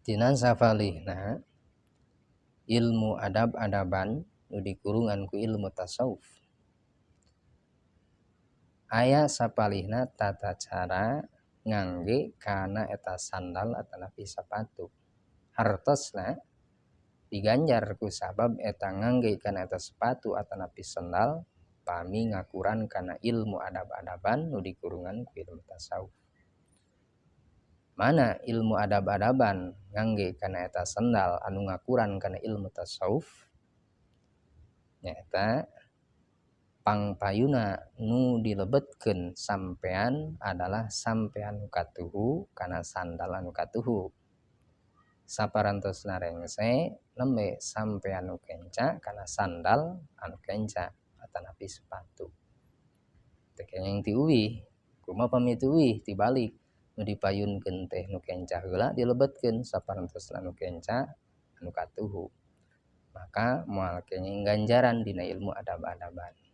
Tina safalihna ilmu adab-adaban nu dikurungan ku ilmu tasawuf. Aya sapalihna tata cara ngangge kana eta sandal atanapi sapatu. Hartosna diganjar ku sabab eta ngangge kana eta sepatu atanapi sandal pami ngakuran kana ilmu adab-adaban nu dikurungan ku ilmu tasawuf. Mana ilmu adab-adaban ngangge kana eta sandal anu ngakuran kana ilmu tasawuf nyaeta pangpayuna nu dilebetkeun sampean adalah sampean nu katuhu kana sandal anu katuhu. Saparantosna rengse lembe sampean nu kenca kana sandal anu kenca atanapi sepatu. Teu kenging ti uwih, kumaha pami teu uwih tibalik nu dipayunkeun teh nu kenca heula dilebetkeun saparantosna nu kenca anu katuhu. Maka moal kenging ganjaran dina ilmu adab-adaban.